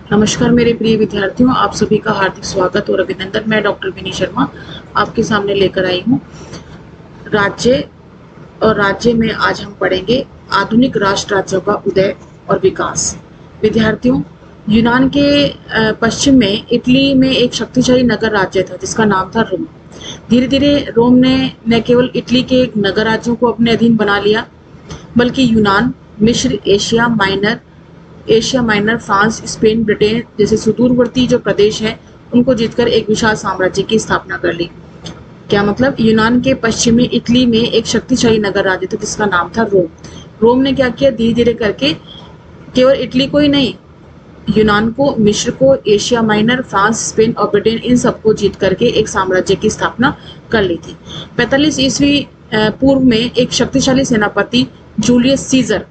नमस्कार मेरे प्रिय विद्यार्थियों, आप सभी का हार्दिक स्वागत और अभिनंदन। मैं डॉक्टर विनी शर्मा आपके सामने लेकर आई हूँ राज्य और राज्य में आज हम पढ़ेंगे आधुनिक राष्ट्र राज्यों का उदय और विकास। विद्यार्थियों, यूनान के पश्चिम में इटली में एक शक्तिशाली नगर राज्य था जिसका नाम था रोम। धीरे धीरे रोम ने न केवल इटली के नगर राज्यों को अपने अधीन बना लिया, बल्कि यूनान, मिस्र, Asia minor, France, Spain, Britain जैसे सुदूरवर्ती जो प्रदेश हैं उनको जीतकर एक विशाल साम्राज्य की स्थापना कर ली। क्या मतलब? यूनान के पश्चिमी इटली में एक शक्तिशाली नगर राज्य था जिसका नाम था रोम। रोम ने क्या किया? धीरे धीरे करके केवल इटली को ही नहीं, यूनान को, मिस्र को, एशिया माइनर, फ्रांस, स्पेन और ब्रिटेन इन सबको जीत करके एक साम्राज्य की स्थापना कर ली थी। 45 ईस्वी पूर्व में एक शक्तिशाली सेनापति जूलियस सीजर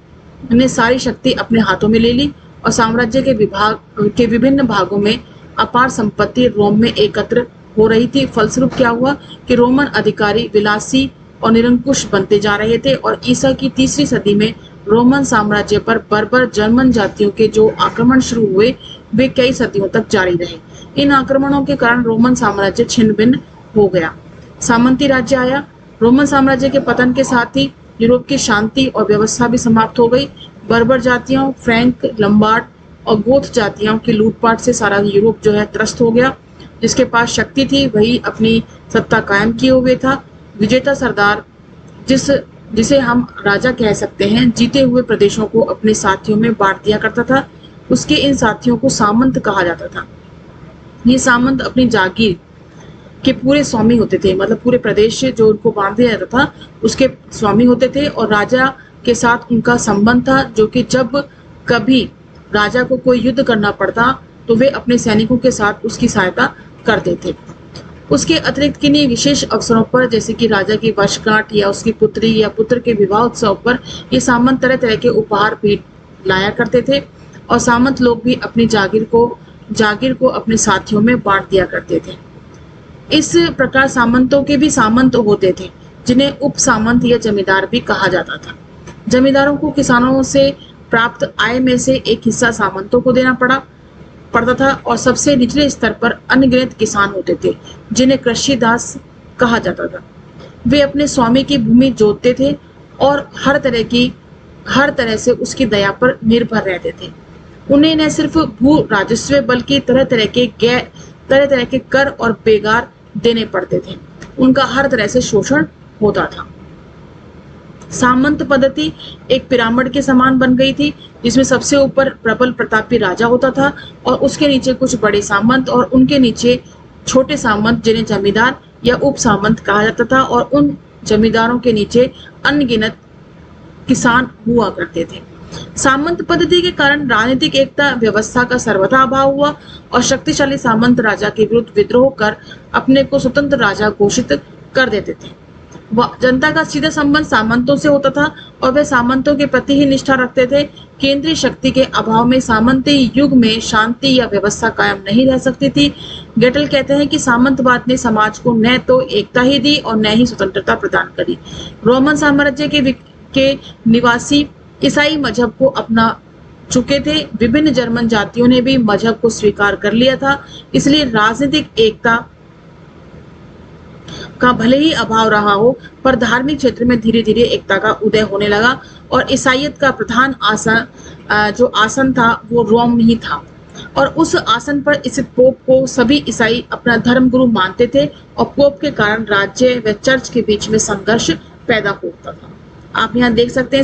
ने सारी शक्ति अपने हाथों में ले ली और साम्राज्य के विभिन्न भागों में अपार संपत्ति रोम में एकत्र हो रही थी। फलस्वरूप क्या हुआ कि रोमन अधिकारी विलासी और निरंकुश बनते जा रहे थे और ईसा की 3री सदी में रोमन साम्राज्य पर बर्बर जर्मन जातियों के जो आक्रमण शुरू हुए वे कई सदियों तक जारी रहे। इन आक्रमणों के कारण रोमन साम्राज्य छिन्न भिन्न हो गया, सामंती राज्य आया। रोमन साम्राज्य के पतन के साथ ही यूरोप की शांति और व्यवस्था भी समाप्त हो गई। बर्बर जातियों, फ्रैंक, लंबार्ड और गोथ जातियों की लूटपाट से सारा यूरोप जो है त्रस्त हो गया। जिसके पास शक्ति थी वही अपनी सत्ता कायम किए हुए था। विजेता सरदार, जिसे हम राजा कह सकते हैं, जीते हुए प्रदेशों को अपने साथियों में बांट दिया करता था। उसके इन साथियों को सामंत कहा जाता था। ये सामंत अपनी जागीर के पूरे स्वामी होते थे, मतलब पूरे प्रदेश से जो उनको बांट दिया जाता था उसके स्वामी होते थे और राजा के साथ उनका संबंध था, जो कि जब कभी राजा को कोई युद्ध करना पड़ता तो वे अपने सैनिकों के साथ उसकी सहायता करते थे। उसके अतिरिक्त किन्हीं विशेष अवसरों पर, जैसे कि राजा की वर्षगांठ या उसकी पुत्री या पुत्र के विवाह उत्सव पर, ये सामंत तरह तरह के उपहार भेंट लाया करते थे और सामंत लोग भी अपनी जागीर को अपने साथियों में बांट दिया करते थे। इस प्रकार सामंतों के भी सामंत होते थे जिन्हें उप सामंत या जमींदार भी कहा जाता था। जमींदारों को किसानों से प्राप्त आय में से एक हिस्सा सामंतों को देना पड़ता था और सबसे निचले स्तर पर अनगिनत किसान होते थे जिन्हें कृषि दास कहा जाता था। वे अपने स्वामी की भूमि जोतते थे और हर तरह से उसकी दया पर निर्भर रहते थे। उन्हें न सिर्फ भू राजस्व बल्कि तरह तरह के कर और बेगार देने पड़ते थे। उनका हर तरह से शोषण होता था। सामंत पद्धति एक पिरामिड के समान बन गई थी जिसमें सबसे ऊपर प्रबल प्रतापी राजा होता था और उसके नीचे कुछ बड़े सामंत और उनके नीचे छोटे सामंत जिन्हें जमींदार या उप सामंत कहा जाता था और उन जमींदारों के नीचे अनगिनत किसान हुआ करते थे। सामंत पद्धति के कारण राजनीतिक एकता व्यवस्था का सर्वथा अभाव हुआ और शक्तिशाली सामंत राजा के विरुद्ध विद्रोह कर अपने को स्वतंत्र राजा घोषित कर देते थे। जनता का सीधा संबंध सामंतों से होता था और वे सामंतों के प्रति ही निष्ठा रखते थे। केंद्रीय शक्ति के अभाव में सामंती युग में शांति या व्यवस्था कायम नहीं रह सकती थी। गेटल कहते हैं कि सामंतवाद ने समाज को न तो एकता ही दी और न ही स्वतंत्रता प्रदान करी। रोमन साम्राज्य के निवासी ईसाई मजहब को अपना चुके थे। विभिन्न जर्मन जातियों ने भी मजहब को स्वीकार कर लिया था। इसलिए राजनीतिक एकता का भले ही अभाव रहा हो, पर धार्मिक क्षेत्र में धीरे धीरे एकता का उदय होने लगा और ईसाईयत का प्रधान आसन था वो रोम ही था और उस आसन पर स्थित पोप को सभी ईसाई अपना धर्म गुरु मानते थे और पोप के कारण राज्य व चर्च के बीच में संघर्ष पैदा होता था। आप यहाँ देख सकते हैं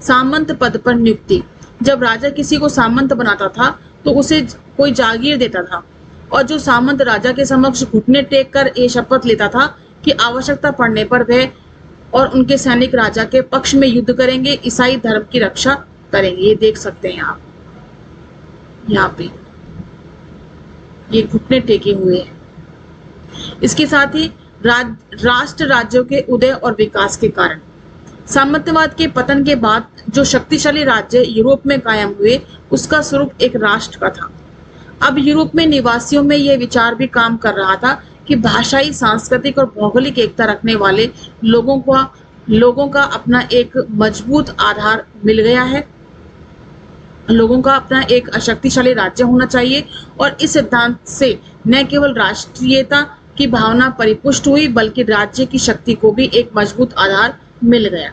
सामंत पद पर नियुक्ति। जब राजा किसी को सामंत बनाता था तो उसे कोई जागीर देता था और जो सामंत राजा के समक्ष घुटने टेक कर ये शपथ लेता था कि आवश्यकता पड़ने पर वह और उनके सैनिक राजा के पक्ष में युद्ध करेंगे, ईसाई धर्म की रक्षा करेंगे। ये देख सकते हैं आप यहाँ पे ये घुटने टेके हुए हैं। इसके साथ ही राष्ट्र राज्यों के उदय और विकास के कारण सामंतवाद के पतन के बाद जो शक्तिशाली राज्य यूरोप में कायम हुए उसका स्वरूप एक राष्ट्र का था। अब यूरोप में निवासियों में यह विचार भी काम कर रहा था कि भाषाई, सांस्कृतिक और भौगोलिक एकता रखने वाले लोगों का अपना एक मजबूत आधार मिल गया है लोगों का अपना एक शक्तिशाली राज्य होना चाहिए, और इस सिद्धांत से न केवल राष्ट्रीयता की भावना परिपुष्ट हुई बल्कि राज्य की शक्ति को भी एक मजबूत आधार मिल गया।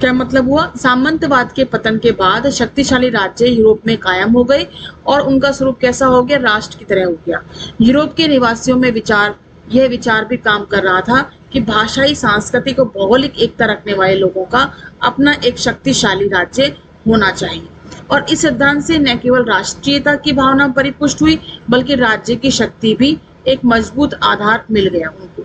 क्या मतलब हुआ? सामंतवाद के पतन के बाद शक्तिशाली राज्य यूरोप में कायम हो गए और उनका स्वरूप कैसा हो गया? राष्ट्र की तरह हो गया। यूरोप के निवासियों में यह विचार भी काम कर रहा था कि भाषाई, सांस्कृतिक और भौगोलिक एकता रखने वाले लोगों का अपना एक शक्तिशाली राज्य होना चाहिए, और इस सिद्धांत से न केवल राष्ट्रीयता की भावना परिपुष्ट हुई बल्कि राज्य की शक्ति भी एक मजबूत आधार मिल गया उनको।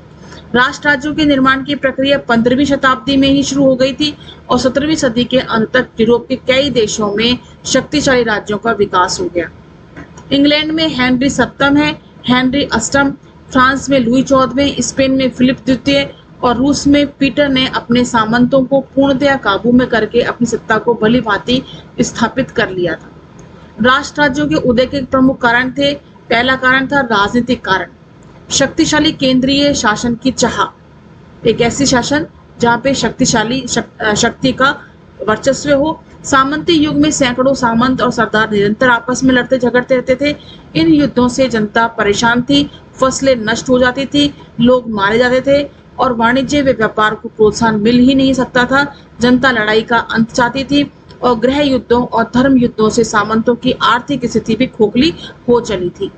राष्ट्र राज्यों के निर्माण की प्रक्रिया 15वीं शताब्दी में ही शुरू हो गई थी और 17वीं सदी के अंत तक यूरोप के कई देशों में शक्तिशाली राज्यों का विकास हो गया। इंग्लैंड में हेनरी सप्तम है, हेनरी अष्टम, फ्रांस में लुई 14वें, स्पेन में फिलिप द्वितीय और रूस में पीटर ने अपने सामंतों को पूर्णतया काबू में करके अपनी सत्ता को भली भांति स्थापित कर लिया था। राष्ट्र राज्यों के उदय के प्रमुख कारण थे। पहला कारण था राजनीतिक कारण, शक्तिशाली केंद्रीय शासन की चाह, एक ऐसी शासन जहां पे शक्ति का वर्चस्व हो। सामंती युग में सैकड़ों सामंत और सरदार निरंतर आपस में लड़ते झगड़ते रहते थे। इन युद्धों से जनता परेशान थी, फसलें नष्ट हो जाती थी, लोग मारे जाते थे और वाणिज्य व व्यापार को प्रोत्साहन मिल ही नहीं सकता था। जनता लड़ाई का अंत चाहती थी और गृह युद्धों और धर्म युद्धों से सामंतों की आर्थिक स्थिति भी खोखली हो चली थी।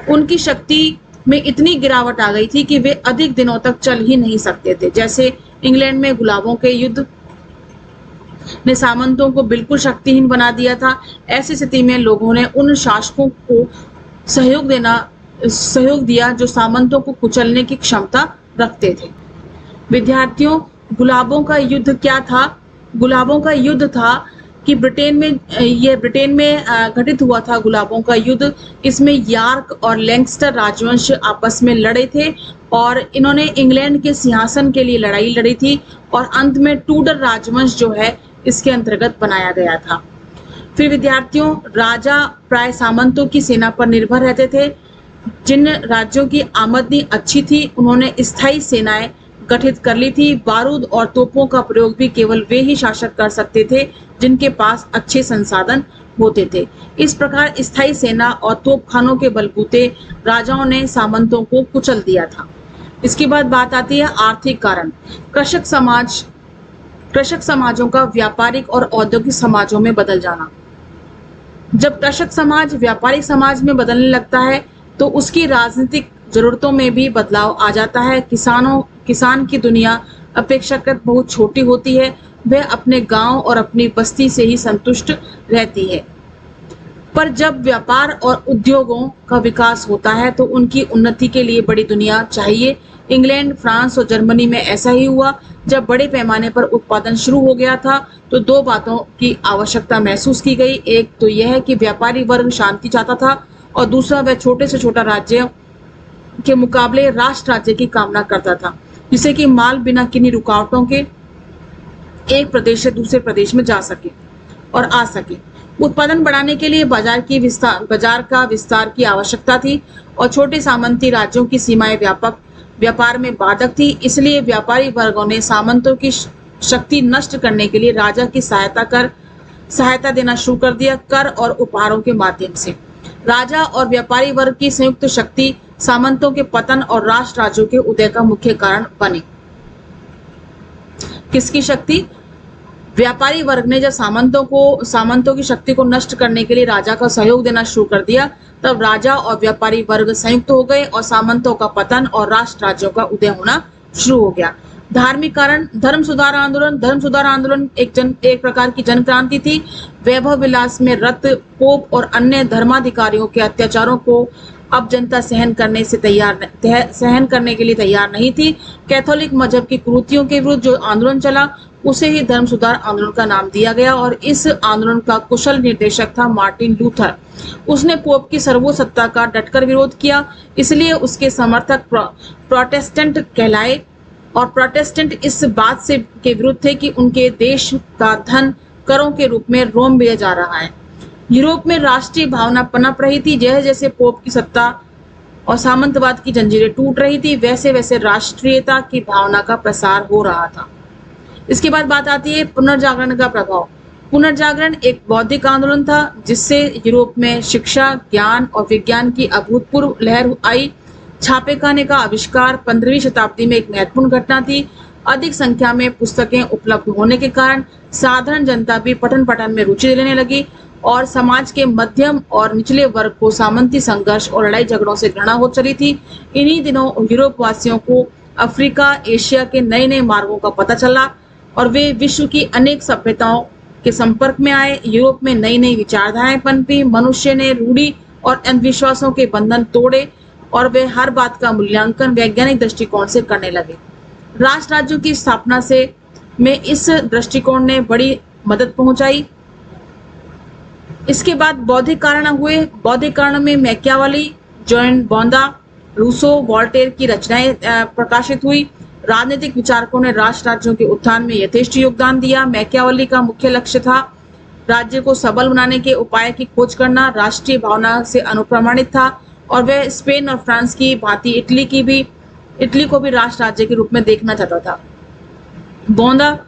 उनकी शक्ति में इतनी गिरावट आ गई थी कि वे अधिक दिनों तक चल ही नहीं सकते थे। जैसे इंग्लैंड में गुलाबों के युद्ध ने सामंतों को बिल्कुल शक्तिहीन बना दिया था। ऐसी स्थिति में लोगों ने उन शासकों को सहयोग दिया जो सामंतों को कुचलने की क्षमता रखते थे। विद्यार्थियों, गुलाबों का युद्ध क्या था? गुलाबों का युद्ध था कि ब्रिटेन में घटित हुआ था गुलाबों का युद्ध। इसमें यार्क और लैंकेस्टर राजवंश आपस में लड़े थे और इन्होंने इंग्लैंड के सिंहासन के लिए लड़ाई लड़ी थी और अंत में टूडर राजवंश जो है इसके अंतर्गत बनाया गया था। फिर विद्यार्थियों, राजा प्राय सामंतों की सेना पर निर्भर रहते थे। जिन राज्यों की आमदनी अच्छी थी उन्होंने स्थायी सेनाएं गठित कर ली थी। बारूद और तोपों का प्रयोग भी केवल वे ही शासक कर सकते थे जिनके पास अच्छे संसाधन होते थे। इस प्रकार स्थायी सेना और तोपखानों के बलबूते राजाओं ने सामंतों को कुचल दिया था। इसके बाद बात आती है आर्थिक कारण। कृषक समाजों का व्यापारिक और औद्योगिक समाजों में बदल जाना। जब कृषक समाज व्यापारिक समाज में बदलने लगता है तो उसकी राजनीतिक जरूरतों में भी बदलाव आ जाता है। किसान की दुनिया अपेक्षाकृत बहुत छोटी होती है। वह अपने गांव और अपनी बस्ती से ही संतुष्ट रहती है। पर जब व्यापार और उद्योगों का विकास होता है तो उनकी उन्नति के लिए बड़ी दुनिया चाहिए। इंग्लैंड, फ्रांस और जर्मनी में ऐसा ही हुआ। जब बड़े पैमाने पर उत्पादन शुरू हो गया था तो दो बातों की आवश्यकता महसूस की गई। एक तो यह कि व्यापारी वर्ग शांति चाहता था और दूसरा वह छोटे से छोटा राज्य के मुकाबले राष्ट्र राज्य की कामना करता था, जिससे कि माल बिना किन्हीं रुकावटों के एक प्रदेश से दूसरे प्रदेश में जा सके और आ सके। उत्पादन बढ़ाने के लिए बाजार का विस्तार की आवश्यकता थी और छोटे सामंती राज्यों की सीमाएं व्यापार में बाधक थी। इसलिए व्यापारी वर्गों ने सामंतों की शक्ति नष्ट करने के लिए राजा की सहायता देना शुरू कर दिया, कर और उपहारों के माध्यम से। राजा और व्यापारी वर्ग की संयुक्त शक्ति सामंतों के पतन और राष्ट्र राज्यों के उदय का मुख्य कारण बने। किसकी शक्ति? व्यापारी वर्ग ने जब सामंतों की शक्ति को नष्ट करने के लिए राजा का सहयोग देना शुरू कर दिया, तब राजा और व्यापारी वर्ग संयुक्त हो गए और सामंतों का पतन और राष्ट्र राज्यों का उदय होना शुरू हो गया। धार्मिक कारण, धर्म सुधार आंदोलन एक प्रकार की जन क्रांति थी। वैभव विलास में रत पोप और अन्य धर्माधिकारियों के अत्याचारों को अब जनता सहन करने के लिए तैयार नहीं थी। कैथोलिक मजहब की कुरीतियों के विरुद्ध जो आंदोलन चला उसे ही धर्म सुधार आंदोलन का नाम दिया गया और इस आंदोलन का कुशल निर्देशक था मार्टिन लूथर। उसने पोप की सर्वोच्चता का डटकर विरोध किया, इसलिए उसके समर्थक प्रोटेस्टेंट कहलाए और प्रोटेस्टेंट इस बात के विरुद्ध थे कि उनके देश का धन करों के रूप में रोम भेजा जा रहा है। यूरोप में राष्ट्रीय भावना पनप रही थी। जैसे जैसे पोप की सत्ता और सामंतवाद की जंजीरें टूट रही थी, वैसे वैसे राष्ट्रीयता की भावना का प्रसार हो रहा था। इसके बाद बात आती है पुनर्जागरण का प्रभाव। पुनर्जागरण एक बौद्धिक आंदोलन था जिससे यूरोप में शिक्षा, ज्ञान और विज्ञान की अभूतपूर्व लहर आई। छापेखाने का आविष्कार 15वीं शताब्दी में एक महत्वपूर्ण घटना थी। अधिक संख्या में पुस्तकें उपलब्ध होने के कारण साधारण जनता भी पठन पाठन में रुचि लेने लगी और समाज के मध्यम और निचले वर्ग को सामंती संघर्ष और लड़ाई झगड़ों से घृणा हो चली थी। इन्हीं दिनों यूरोप वासियों को अफ्रीका, एशिया के नए नए मार्गों का पता चला और वे विश्व की अनेक सभ्यताओं के संपर्क में आए। यूरोप में नई नई विचारधाराएं पनपी। मनुष्य ने रूढ़ि और अंधविश्वासों के बंधन तोड़े और वे हर बात का मूल्यांकन वैज्ञानिक दृष्टिकोण से करने लगे। राष्ट्र राज्यों की स्थापना से में इस दृष्टिकोण ने बड़ी मदद पहुंचाई। इसके बाद बौद्धिक कारण हुए। बौद्धिक कारण में मैकियावेली, जॉन बोंदा, रूसो, वोल्टेयर की रचनाएं प्रकाशित हुई। राजनीतिक विचारकों ने राष्ट्र राज्यों के उत्थान में यथेष्ट योगदान दिया। मैकियावेली का मुख्य लक्ष्य था राज्य को सबल बनाने के उपाय की खोज करना। राष्ट्रीय भावना से अनुप्रमाणित था और वह स्पेन और फ्रांस की भांति इटली को भी राष्ट्र राज्य के रूप में देखना चाहता था। बोंदा,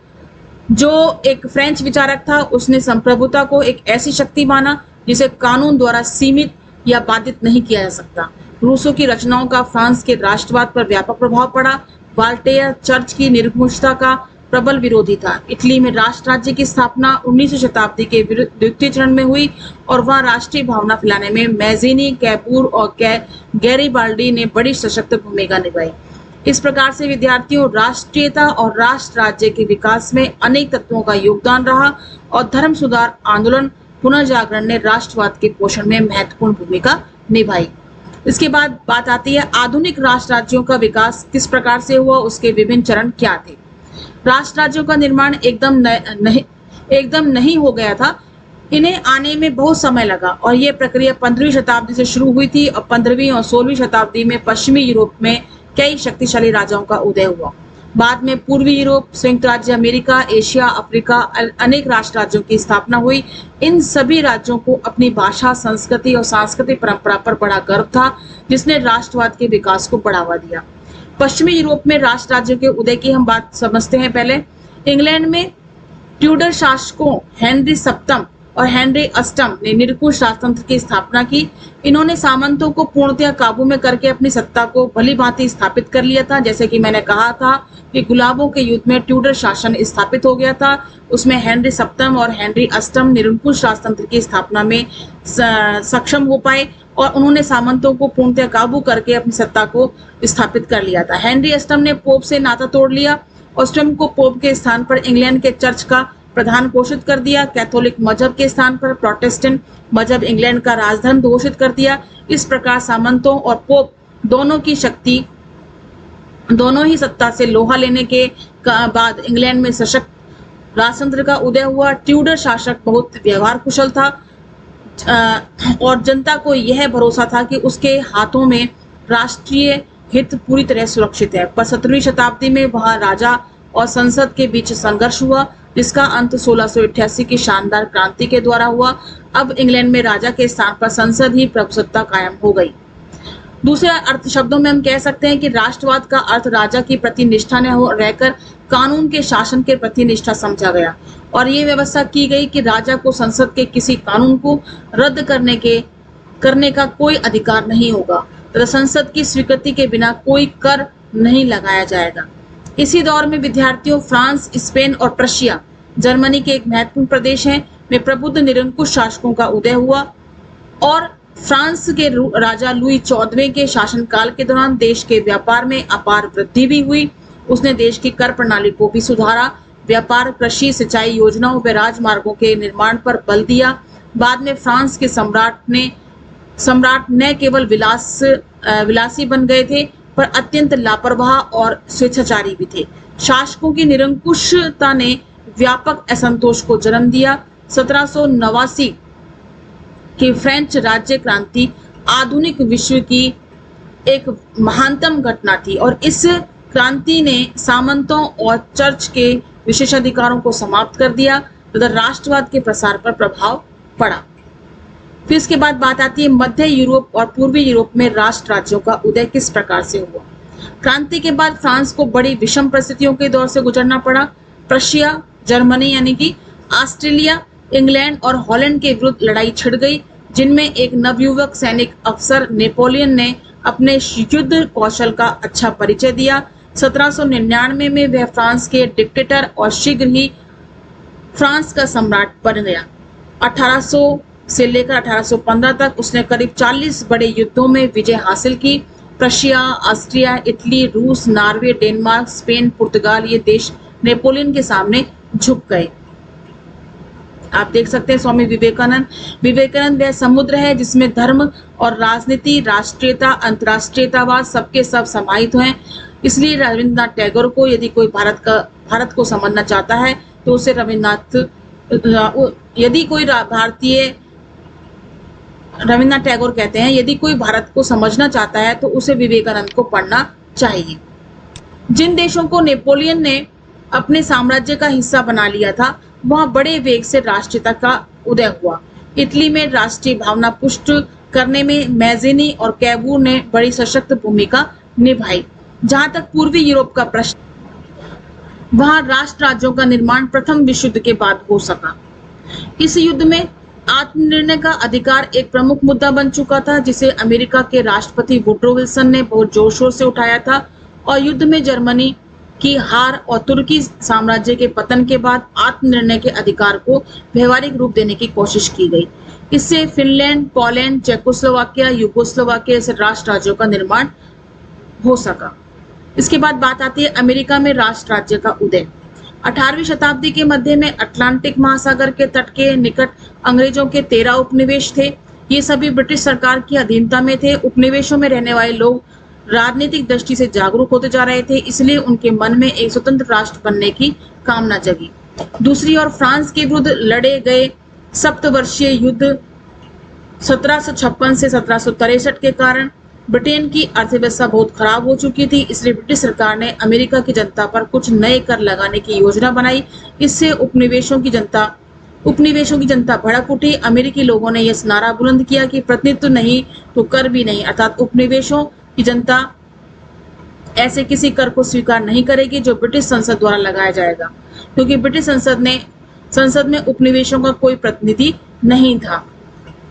जो एक फ्रेंच विचारक था, उसने संप्रभुता को एक ऐसी शक्ति माना जिसे कानून द्वारा सीमित या बाधित नहीं किया जा सकता। रूसो की रचनाओं का फ्रांस के राष्ट्रवाद पर व्यापक प्रभाव पड़ा। वोल्टेयर चर्च की निरंकुशता का प्रबल विरोधी था। इटली में राष्ट्र राज्य की स्थापना 19वीं शताब्दी के द्वितीय चरण में हुई और वहां राष्ट्रीय भावना फैलाने में मैज़ीनी, कैपूर और गैरिबाल्डी ने बड़ी सशक्त भूमिका निभाई। इस प्रकार से विद्यार्थियों, राष्ट्रीयता और राष्ट्र राज्य के विकास में अनेक तत्वों का योगदान रहा और धर्म सुधार आंदोलन, पुनर्जागरण ने राष्ट्रवाद के पोषण में महत्वपूर्ण भूमिका निभाई। इसके बाद बात आती है आधुनिक राष्ट्र राज्यों का विकास किस प्रकार से हुआ, उसके विभिन्न चरण क्या थे। राष्ट्र राज्यों का निर्माण एकदम नहीं हो गया था। इन्हें आने में बहुत समय लगा और यह प्रक्रिया 15वीं शताब्दी से शुरू हुई थी और 15वीं और 16वीं शताब्दी में पश्चिमी यूरोप में कई शक्तिशाली राजाओं का उदय हुआ। बाद में पूर्वी यूरोप, संयुक्त राज्य अमेरिका, एशिया, अफ्रीका, अनेक राष्ट्र राज्यों की स्थापना हुई। इन सभी राज्यों को अपनी भाषा, संस्कृति और सांस्कृतिक परंपरा पर बड़ा गर्व था, जिसने राष्ट्रवाद के विकास को बढ़ावा दिया। पश्चिमी यूरोप में राष्ट्र राज्यों के उदय की हम बात समझते हैं। पहले इंग्लैंड में ट्यूडर शासकों हेनरी सप्तम और हेनरी अष्टम ने निरंकुश राजतंत्र की स्थापना की। इन्होंने सामंतों को पूर्णतया काबू में करके अपनी सत्ता को भली भांति स्थापित कर लिया था। जैसे कि मैंने कहा था कि गुलाबों के युद्ध में ट्यूडर शासन स्थापित हो गया था। उसमें हेनरी सप्तम और हेनरी अष्टम निरंकुश राजतंत्र की स्थापना में सक्षम हो पाए और उन्होंने सामंतों को पूर्णतया काबू करके अपनी सत्ता को स्थापित कर लिया था। हेनरी अष्टम ने पोप से नाता तोड़ लिया और स्वयं को पोप के स्थान पर इंग्लैंड के चर्च का प्रधान घोषित कर दिया। कैथोलिक मजहब के स्थान पर प्रोटेस्टेंट मजहब इंग्लैंड का राजधर्म घोषित कर दिया। इस प्रकार सामंतों और पोप दोनों ही सत्ता से लोहा लेने के बाद इंग्लैंड में सशक्त राजतंत्र का उदय हुआ। ट्यूडर शासक बहुत व्यवहार कुशल था और जनता को यह भरोसा था कि उसके हाथों में राष्ट्रीय हित पूरी तरह सुरक्षित है। पर 17वीं शताब्दी में वहां राजा और संसद के बीच संघर्ष हुआ, जिसका अंत 1688 की शानदार क्रांति के द्वारा हुआ। अब इंग्लैंड में राजा के स्थान पर संसद ही प्रभुसत्ता कायम हो गई। दूसरे अर्थ शब्दों में हम कह सकते हैं कि राष्ट्रवाद का अर्थ राजा की प्रति निष्ठा न हो रहकर कानून के शासन के प्रति निष्ठा समझा गया और ये व्यवस्था की गई कि राजा को संसद के किसी कानून को रद्द करने का कोई अधिकार नहीं होगा तथा संसद की स्वीकृति के बिना कोई कर नहीं लगाया जाएगा। इसी दौर में विद्यार्थियों, फ्रांस, स्पेन और प्रशिया, जर्मनी के एक महत्वपूर्ण प्रदेश है में प्रबुद्ध निरंकुश शासकों का उदय हुआ और फ्रांस के राजा लुई 14वें के शासनकाल के दौरान देश के व्यापार में अपार वृद्धि भी हुई। उसने देश की कर प्रणाली को भी सुधारा, व्यापार, कृषि, सिंचाई योजनाओं व राजमार्गों के निर्माण पर बल दिया। बाद में फ्रांस के सम्राट न केवल विलासी बन गए थे पर अत्यंत लापरवाह और स्वेच्छाचारी भी थे। शासकों की निरंकुशता ने व्यापक असंतोष को जन्म दिया। 1789 की फ्रेंच राज्य क्रांति आधुनिक विश्व की एक महानतम घटना थी और इस क्रांति ने सामंतों और चर्च के विशेषाधिकारों को समाप्त कर दिया तथा राष्ट्रवाद के प्रसार पर प्रभाव पड़ा। फिर इसके बाद बात आती है मध्य यूरोप और पूर्वी यूरोप में राष्ट्र राज्यों का उदय किस प्रकार से हुआ। क्रांति के बाद फ्रांस को बड़ी विषम परिस्थितियों के दौर से गुजरना पड़ा। प्रशिया, जर्मनी यानी कि ऑस्ट्रिया इंग्लैंड और हॉलैंड के विरुद्ध लड़ाई छिड़ गई, जिनमें एक नवयुवक सैनिक अफसर नेपोलियन ने अपने युद्ध कौशल का अच्छा परिचय दिया। 1799 में वह फ्रांस के डिक्टेटर और शीघ्र ही फ्रांस का सम्राट बन गया। 1800 से लेकर 1815 तक उसने करीब 40 बड़े युद्धों में विजय हासिल की। प्रशिया, ऑस्ट्रिया, इटली, रूस, नॉर्वे, डेनमार्क, स्पेन, पुर्तगाल ये देश नेपोलियन के सामने झुक गए। आप देख सकते हैं स्वामी विवेकानंद। विवेकानंद वह समुद्र है जिसमें धर्म और राजनीति, राष्ट्रीयता, अंतर्राष्ट्रीयतावाद सबके सब समाहित हैं। इसलिए रविन्द्रनाथ टैगोर को यदि कोई भारत को समझना चाहता है तो उसे रविन्द्रनाथ टैगोर कहते हैं यदि कोई भारत को समझना चाहता है तो उसे विवेकानंद को पढ़ना चाहिए। जिन देशों को नेपोलियन ने अपने साम्राज्य का हिस्सा बना लिया था वहां बड़े वेग से राष्ट्रीयता का उदय हुआ। इटली में राष्ट्रीय भावना पुष्ट करने में मैज़िनी और कैबूर ने बड़ी सशक्त भूमिका निभाई। जहां तक पूर्वी यूरोप का प्रश्न, वहां राष्ट्र राज्यों का निर्माण प्रथम विश्व युद्ध के बाद हो सका। इस युद्ध में आत्मनिर्णय का अधिकार एक प्रमुख मुद्दा बन चुका था, जिसे अमेरिका के राष्ट्रपति वुड्रो विल्सन ने बहुत जोर शोर से उठाया था, और युद्ध में जर्मनी की हार और तुर्की साम्राज्य के पतन के बाद आत्मनिर्णय के अधिकार को व्यवहारिक रूप देने की कोशिश की गई। इससे फिनलैंड, पोलैंड, चेकोस्लोवाकिया, यूगोस्लोवाकिया जैसे राष्ट्र राज्यों का निर्माण हो सका। इसके बाद बात आती है अमेरिका में राष्ट्र राज्य का उदय। 18वीं शताब्दी के मध्य में अटलांटिक महासागर के तट के निकट अंग्रेजों के 13 उपनिवेश थे। ये सभी ब्रिटिश सरकार की अधीनता में थे। उपनिवेशों में रहने वाले लोग राजनीतिक दृष्टि से जागरूक होते जा रहे थे, इसलिए उनके मन में एक स्वतंत्र राष्ट्र बनने की कामना जगी। दूसरी ओर फ्रांस के विरुद्ध लड़े गए सप्तवर्षीय युद्ध 1756 से 1763 के कारण ब्रिटेन की अर्थव्यवस्था बहुत खराब हो चुकी थी, इसलिए ब्रिटिश सरकार ने अमेरिका की जनता पर कुछ नए कर लगाने की योजना बनाई। इससे उपनिवेशों की जनता भड़क उठी। अमेरिकी लोगों ने यह नारा बुलंद किया कि प्रतिनिधित्व नहीं तो कर भी नहीं, अर्थात उपनिवेशों की जनता ऐसे किसी कर को स्वीकार नहीं करेगी जो ब्रिटिश संसद द्वारा लगाया जाएगा, क्योंकि ब्रिटिश संसद में उपनिवेशों का कोई प्रतिनिधि नहीं था।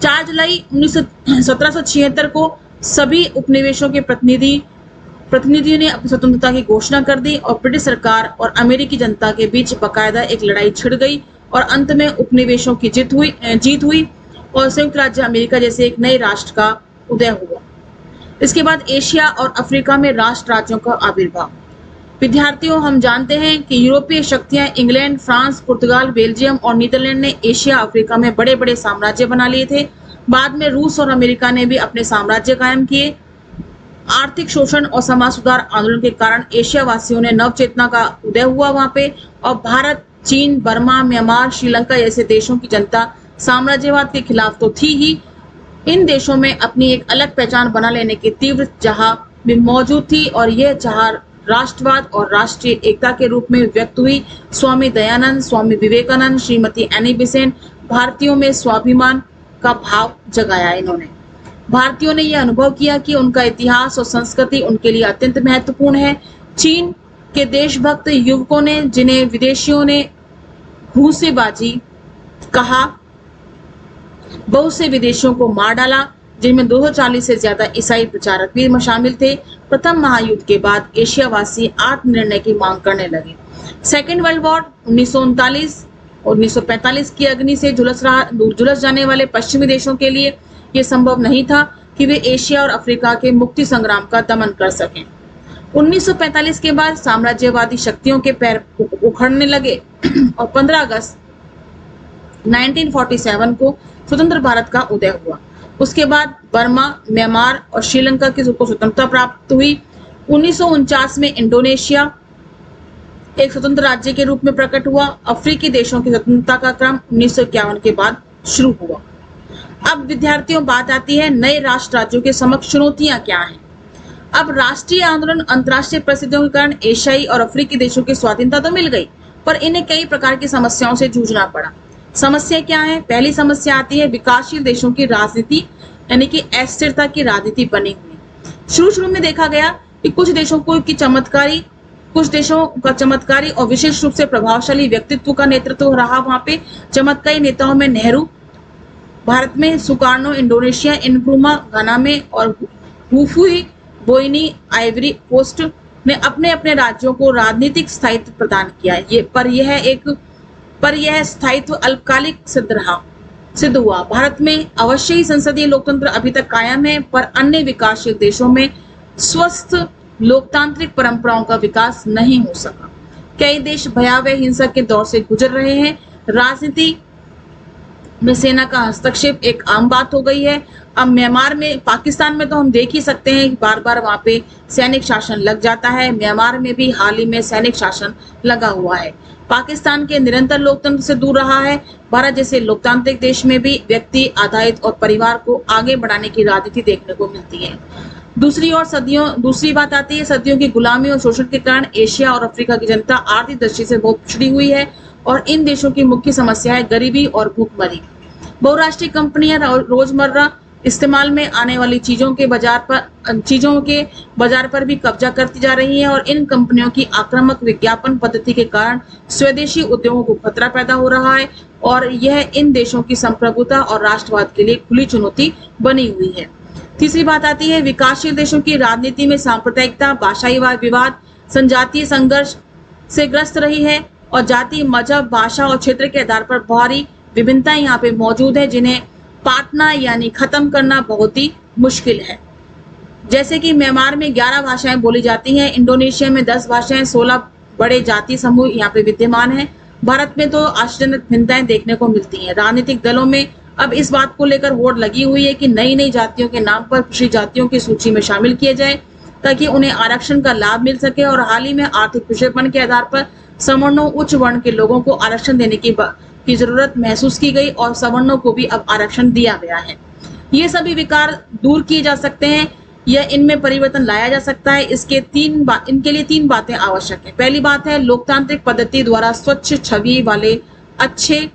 4 जुलाई 1776 को सभी उपनिवेशों के प्रतिनिधियों ने अपनी स्वतंत्रता की घोषणा कर दी और ब्रिटिश सरकार और अमेरिकी जनता के बीच बाकायदा एक लड़ाई छिड़ गई और अंत में उपनिवेशों की जीत हुई और संयुक्त राज्य अमेरिका जैसे एक नए राष्ट्र का उदय हुआ। इसके बाद एशिया और अफ्रीका में राष्ट्र राज्यों का आविर्भाव। विद्यार्थियों, हम जानते हैं कि यूरोपीय शक्तियां इंग्लैंड, फ्रांस, पुर्तगाल, बेल्जियम और नीदरलैंड ने एशिया अफ्रीका में बड़े बड़े साम्राज्य बना लिए थे। बाद में रूस और अमेरिका ने भी अपने साम्राज्य कायम किए। आर्थिक शोषण और समाज सुधार आंदोलन के कारण एशिया वासियों ने नव चेतना का उदय हुआ वहां पे, और भारत, चीन, बर्मा, म्यांमार, श्रीलंका जैसे देशों की जनता साम्राज्यवाद के खिलाफ तो थी ही, इन देशों में अपनी एक अलग पहचान बना लेने की तीव्र चाह भी मौजूद थी, और यह चाह राष्ट्रवाद और राष्ट्रीय एकता के रूप में व्यक्त हुई। स्वामी दयानंद, स्वामी विवेकानंद, श्रीमती एनी बेसेंट भारतीयों में स्वाभिमान का भाव जगाया। इन्होंने भारतीयों ने यह अनुभव किया कि उनका इतिहास और संस्कृति उनके लिए अत्यंत महत्वपूर्ण है। चीन के देशभक्त युवकों ने, जिन्हें विदेशियों ने घूसेबाजी कहा, बहुत से विदेशियों को मार डाला, जिनमें 240 से ज्यादा ईसाई प्रचारक भी शामिल थे। प्रथम महायुद्ध के बाद एशियावासी आत्मनिर्णय की मांग करने लगे। सेकेंड वर्ल्ड वॉर 1939 और 1945 की अग्नि से झुलस जाने वाले पश्चिमी देशों के लिए यह संभव नहीं था कि वे एशिया और अफ्रीका के मुक्ति संग्राम का दमन कर सकें। 1945 के बाद साम्राज्यवादी शक्तियों के पैर उखड़ने लगे और 15 अगस्त 1947 को स्वतंत्र भारत का उदय हुआ। उसके बाद बर्मा, म्यांमार और श्रीलंका की स्वतंत्रता प्राप्त हुई। 1949 में इंडोनेशिया एक स्वतंत्र राज्य के रूप में प्रकट हुआ। अफ्रीकी देशों की स्वतंत्रता का क्रम 1951 के बाद शुरू हुआ। अब विद्यार्थियों, बात आती है नए राष्ट्र राज्यों के समक्ष चुनौतियां क्या हैं। अब राष्ट्रीय आंदोलन, अंतर्राष्ट्रीय परिस्थितियों के कारण एशियाई और अफ्रीकी देशों की स्वाधीनता तो मिल गई, पर इन्हें कई प्रकार की समस्याओं से जूझना पड़ा। समस्या क्या है? पहली समस्या आती है विकासशील देशों की राजनीति, यानी कि अस्थिरता की राजनीति बनी हुई। शुरू में देखा गया कि कुछ देशों को की चमत्कारी कुछ देशों का चमत्कारी और विशेष रूप से प्रभावशाली व्यक्तित्व का नेतृत्व रहा वहां पे। चमत्कारी नेताओं में नेहरू भारत में, सुकार्नो इंडोनेशिया, इनक्रुमा घाना में और हुफुई बोइनी आइवरी कोस्ट ने अपने अपने राज्यों को राजनीतिक स्थायित्व प्रदान किया। पर यह स्थायित्व अल्पकालिक सिद्ध हुआ। भारत में अवश्य ही संसदीय लोकतंत्र अभी तक कायम है, पर अन्य विकासशील देशों में स्वस्थ लोकतांत्रिक परंपराओं का विकास नहीं हो सका। कई देश भयावह हिंसा के दौर से गुजर रहे हैं। राजनीति में सेना का हस्तक्षेप एक आम बात हो गई है। अब म्यांमार में, पाकिस्तान में तो हम देख ही सकते हैं कि बार बार वहां पे सैनिक शासन लग जाता है। म्यांमार में भी हाल ही में सैनिक शासन लगा हुआ है। पाकिस्तान के निरंतर लोकतंत्र से दूर रहा है। भारत जैसे लोकतांत्रिक देश में भी व्यक्ति आधारित और परिवार को आगे बढ़ाने की राजनीति देखने को मिलती है। दूसरी बात आती है सदियों की गुलामी और शोषण के कारण एशिया और अफ्रीका की जनता आर्थिक दृष्टि से बहुत पिछड़ी हुई है और इन देशों की मुख्य समस्या है गरीबी और भूखमरी। बहुराष्ट्रीय कंपनियां रोजमर्रा इस्तेमाल में आने वाली चीजों के बाजार पर भी कब्जा करती जा रही है और इन कंपनियों की आक्रामक विज्ञापन पद्धति के कारण स्वदेशी उद्योगों को खतरा पैदा हो रहा है और यह इन देशों की संप्रभुता और राष्ट्रवाद के लिए खुली चुनौती बनी हुई है। तीसरी बात आती है विकासशील देशों की राजनीति में सांप्रदायिकता, भाषाई विवाद, संजातीय संघर्ष से ग्रस्त रही है और जाति, मजहब, भाषा और क्षेत्र के आधार पर भारी विभिन्नताएं यहाँ पे मौजूद है जिन्हें पाटना यानी खत्म करना बहुत ही मुश्किल है। जैसे कि म्यांमार में 11 भाषाएं बोली जाती हैं, इंडोनेशिया में 10 भाषाएं, 16 बड़े जाति समूह यहाँ पे विद्यमान हैं। भारत में तो आश्चर्यजनक भिन्नताएं देखने को मिलती हैं। राजनीतिक दलों में अब इस बात को लेकर होड़ लगी हुई है कि नई नई जातियों के नाम पर पिछड़ी जातियों की सूची में शामिल किए जाए ताकि उन्हें आरक्षण का लाभ मिल सके और हाल ही में आर्थिक पिछड़ेपन के आधार पर सवर्णों, उच्च वर्ण के लोगों को आरक्षण देने की जरूरत महसूस की गई और सवर्णों को भी अब आरक्षण दिया गया है। ये सभी विकार दूर किए जा सकते हैं या इनमें परिवर्तन लाया जा सकता है। इनके लिए 3 बातें आवश्यक है। पहली बात है लोकतांत्रिक पद्धति द्वारा स्वच्छ छवि वाले अच्छे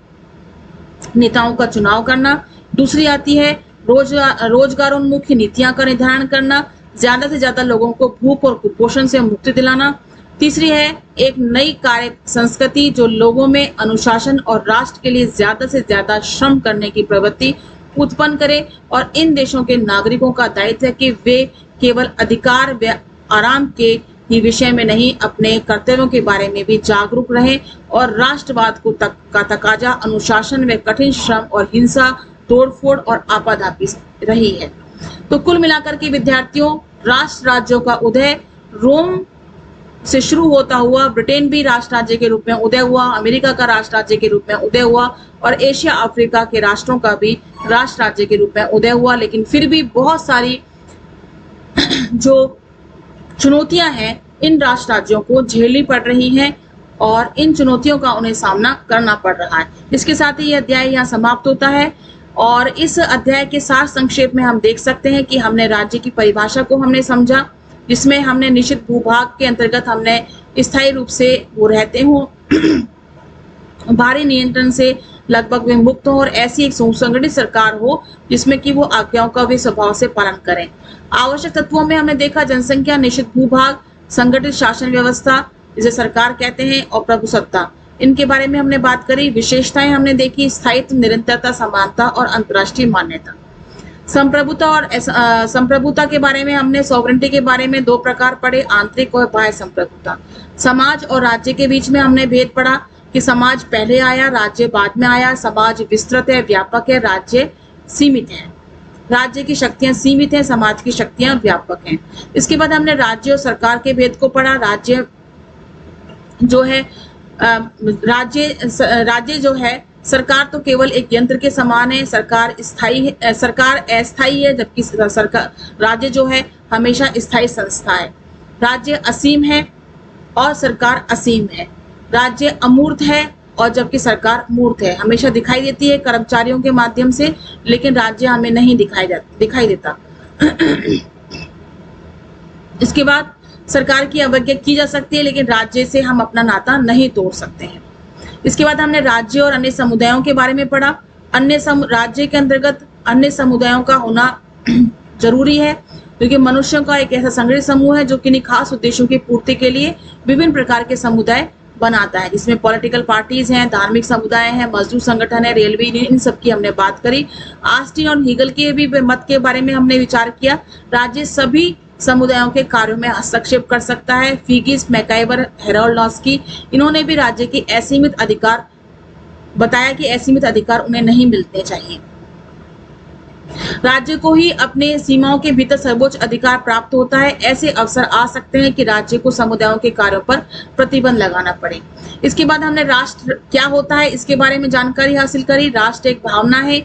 नेताओं का चुनाव करना। दूसरी आती है रोजगारोन्मुख नीतियां का निर्धारण करना, ज्यादा से ज्यादा लोगों को भूख और कुपोषण से मुक्ति दिलाना। तीसरी है एक नई कार्य संस्कृति जो लोगों में अनुशासन और राष्ट्र के लिए ज्यादा से ज्यादा श्रम करने की प्रवृत्ति उत्पन्न करे और इन देशों के नागरिकों का दायित्व है कि वे केवल अधिकार व आराम के ही विषय में नहीं अपने कर्तव्यों के बारे में भी जागरूक रहें और राष्ट्रवाद का तकाजा अनुशासन व कठिन श्रम और हिंसा, तोड़फोड़ और आपाधापी रही है। तो कुल मिलाकर के विद्यार्थियों, राष्ट्र राज्यों का उदय रोम से शुरू होता हुआ ब्रिटेन भी राष्ट्र राज्य के रूप में उदय हुआ, अमेरिका का राष्ट्र राज्य के रूप में उदय हुआ और एशिया अफ्रीका के राष्ट्रों का भी राष्ट्र राज्य के रूप में उदय हुआ। लेकिन फिर भी बहुत सारी जो चुनौतियां हैं इन राष्ट्र राज्यों को झेलनी पड़ रही हैं और इन चुनौतियों का उन्हें सामना करना पड़ रहा है। इसके साथ ही यह अध्याय यहाँ समाप्त होता है और इस अध्याय के सार संक्षेप में हम देख सकते हैं कि हमने राज्य की परिभाषा को हमने समझा, जिसमें हमने निश्चित भूभाग के अंतर्गत हमने स्थायी रूप से वो रहते हो, भारी नियंत्रण से लगभग वे मुक्त हो और ऐसी एक सुसंगठित सरकार हो जिसमें कि वो आज्ञाओं का भी स्वभाव से पालन करें। आवश्यक तत्वों में हमने देखा जनसंख्या, निश्चित भूभाग, संगठित शासन व्यवस्था जिसे सरकार कहते हैं और प्रभुसत्ता, इनके बारे में हमने बात करी। विशेषताएं हमने देखी स्थायित्व, निरंतरता, समानता और अंतर्राष्ट्रीय मान्यता। संप्रभुता के बारे में हमने सॉवरेंटी के बारे में 2 प्रकार पढ़े, आंतरिक और बाह्य संप्रभुता। समाज और राज्य के बीच में हमने भेद पढ़ा कि समाज पहले आया, राज्य बाद में आया। समाज विस्तृत है, व्यापक है, राज्य सीमित है। राज्य की शक्तियां सीमित हैं, समाज की शक्तियां व्यापक हैं। इसके बाद हमने राज्य और सरकार के भेद को पढ़ा। राज्य जो है सरकार तो केवल एक यंत्र के समान है, सरकार अस्थायी है, जबकि राज्य जो है हमेशा स्थायी संस्था है। राज्य असीम है और सरकार असीम है। राज्य अमूर्त है और जबकि सरकार मूर्त है, हमेशा दिखाई देती है कर्मचारियों के माध्यम से, लेकिन राज्य हमें नहीं दिखाई देता। इसके बाद सरकार की अवज्ञा की जा सकती है, लेकिन राज्य से हम अपना नाता नहीं तोड़ सकते हैं। इसके बाद हमने राज्य और अन्य समुदायों के बारे में पढ़ा। राज्य के अंतर्गत अन्य समुदायों का होना जरूरी है क्योंकि मनुष्यों का एक ऐसा संगठित समूह है जो किन्हीं खास उद्देश्यों की पूर्ति के लिए विभिन्न प्रकार के समुदाय बनाता है, जिसमें पॉलिटिकल पार्टीज हैं, धार्मिक समुदाय हैं, मजदूर संगठन है, रेलवे यूनियन, इन सब की हमने बात करी। ऑस्टिन और हीगल के भी मत के बारे में हमने विचार किया। राज्य सभी समुदायों के कार्यों में हस्तक्षेप कर सकता है। फिगिस, मैकाइवर, हेरोल्डोस्की, इन्होंने भी राज्य की असीमित अधिकार बताया कि असीमित अधिकार उन्हें नहीं मिलने चाहिए। राज्य को ही अपने सीमाओं के भीतर सर्वोच्च अधिकार प्राप्त होता है। ऐसे अवसर आ सकते हैं कि राज्य को समुदायों के कार्यों पर प्रतिबंध लगाना पड़े। इसके बाद हमने राष्ट्र क्या होता है इसके बारे में जानकारी हासिल करी। राष्ट्र एक भावना है,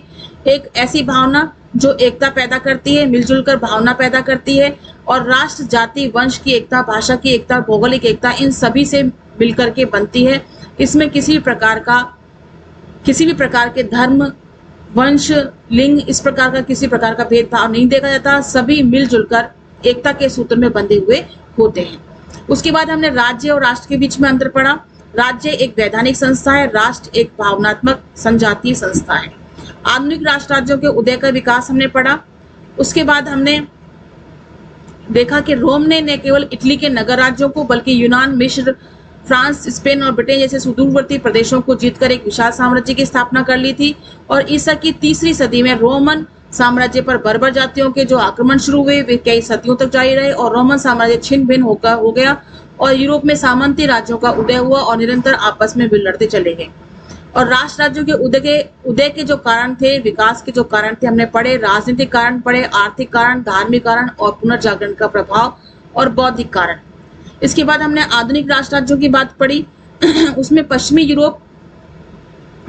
एक ऐसी भावना जो एकता पैदा करती है, मिलजुल कर भावना पैदा करती है। और राष्ट्र जाति, वंश की एकता, भाषा की एकता, भौगोलिक एकता, इन सभी से मिलकर के बनती है। इसमें किसी भी प्रकार के धर्म, वंश, लिंग, इस प्रकार का किसी प्रकार का भेदभाव नहीं देखा जाता। सभी मिलजुल कर एकता के सूत्र में बंधे हुए होते हैं। उसके बाद हमने राज्य और राष्ट्र के बीच में अंतर पढ़ा। राज्य एक वैधानिक संस्था है, राष्ट्र एक भावनात्मक संजातीय संस्था है। आधुनिक राष्ट्र राज्यों के उदय का विकास हमने पढ़ा। उसके बाद हमने देखा कि रोम ने न केवल इटली के नगर राज्यों को बल्कि यूनान, मिस्र, फ्रांस, स्पेन और ब्रिटेन जैसे सुदूरवर्ती प्रदेशों को जीतकर एक विशाल साम्राज्य की स्थापना कर ली थी। और ईसा की 3री सदी में रोमन साम्राज्य पर बर्बर जातियों के जो आक्रमण शुरू हुए वे कई सदियों तक जारी रहे और रोमन साम्राज्य छिन्न भिन्न हो गया और यूरोप में सामंती राज्यों का उदय हुआ और निरंतर आपस में लड़ते चले गए। और राष्ट्र राज्यों के उदय के जो कारण थे, विकास के जो कारण थे, हमने पढ़े। राजनीतिक कारण पढ़े, आर्थिक कारण, धार्मिक कारण और पुनर्जागरण का प्रभाव और बौद्धिक कारण। इसके बाद हमने आधुनिक राष्ट्र राज्यों की बात पढ़ी। उसमें पश्चिमी यूरोप,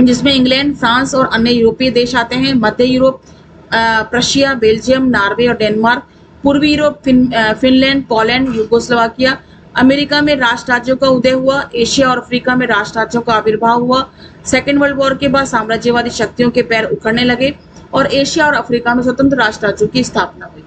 जिसमें इंग्लैंड, फ्रांस और अन्य यूरोपीय देश आते हैं। मध्य यूरोप, प्रशिया, बेल्जियम, नॉर्वे और डेनमार्क। पूर्वी Europe, Finland, Poland, Yugoslavia. America में राष्ट्र राज्यों का उदय हुआ। एशिया और अफ्रीका में राष्ट्र राज्यों का आविर्भाव हुआ। सेकेंड वर्ल्ड वॉर के बाद साम्राज्यवादी शक्तियों के पैर उखड़ने लगे और एशिया और अफ्रीका में स्वतंत्र राष्ट्र राज्यों की स्थापना हुई।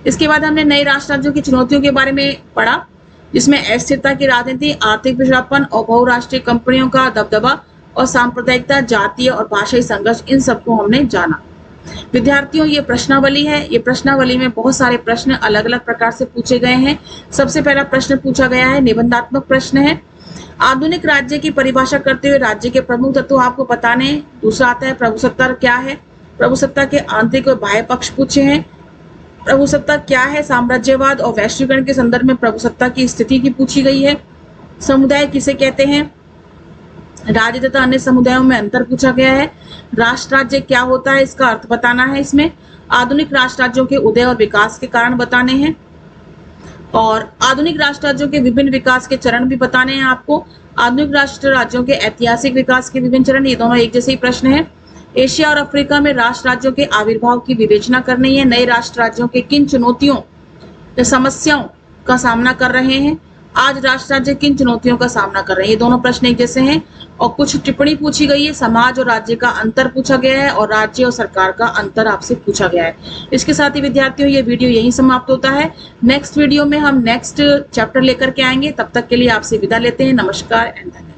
इसके बाद हमने नए राष्ट्र राज्यों की चुनौतियों के बारे में पढ़ा, जिसमें अस्थिरता की राजनीति, आर्थिक पिछड़ापन और बहुराष्ट्रीय कंपनियों का दबदबा और सांप्रदायिकता, जातीय और भाषाई संघर्ष, इन सबको हमने जाना। विद्यार्थियों, ये प्रश्नावली है। ये प्रश्नावली में बहुत सारे प्रश्न अलग अलग प्रकार से पूछे गए हैं। सबसे पहला प्रश्न पूछा गया है, निबंधात्मक प्रश्न है। आधुनिक राज्य की परिभाषा करते हुए राज्य के प्रमुख तत्व आपको बताने। दूसरा आता है प्रभुसत्ता क्या है। प्रभुसत्ता के आंतरिक और बाह्य पक्ष पूछे हैं। प्रभुसत्ता क्या है, साम्राज्यवाद और वैश्वीकरण के संदर्भ में प्रभुसत्ता की स्थिति की पूछी गई है। समुदाय किसे कहते हैं, राज्य तथा अन्य समुदायों में अंतर पूछा गया है। राष्ट्र राज्य क्या होता है, इसका अर्थ बताना है। इसमें आधुनिक राष्ट्र राज्यों के उदय और विकास के कारण बताने हैं और आधुनिक राष्ट्र राज्यों के विभिन्न विकास के चरण भी बताने हैं आपको। आधुनिक राष्ट्र राज्यों के ऐतिहासिक विकास के विभिन्न चरण, ये दोनों एक जैसे ही प्रश्न है। एशिया और अफ्रीका में राष्ट्र राज्यों के आविर्भाव की विवेचना करनी है। नए राष्ट्र राज्यों के किन चुनौतियों या समस्याओं का सामना कर रहे हैं, आज राष्ट्र राज्य किन चुनौतियों का सामना कर रहे हैं, ये दोनों प्रश्न एक जैसे हैं। और कुछ टिप्पणी पूछी गई है, समाज और राज्य का अंतर पूछा गया है और राज्य और सरकार का अंतर आपसे पूछा गया है। इसके साथ ही विद्यार्थियों, ये वीडियो यहीं समाप्त होता है। नेक्स्ट वीडियो में हम नेक्स्ट चैप्टर लेकर के आएंगे। तब तक के लिए आपसे विदा लेते हैं। नमस्कार एंड धन्यवाद।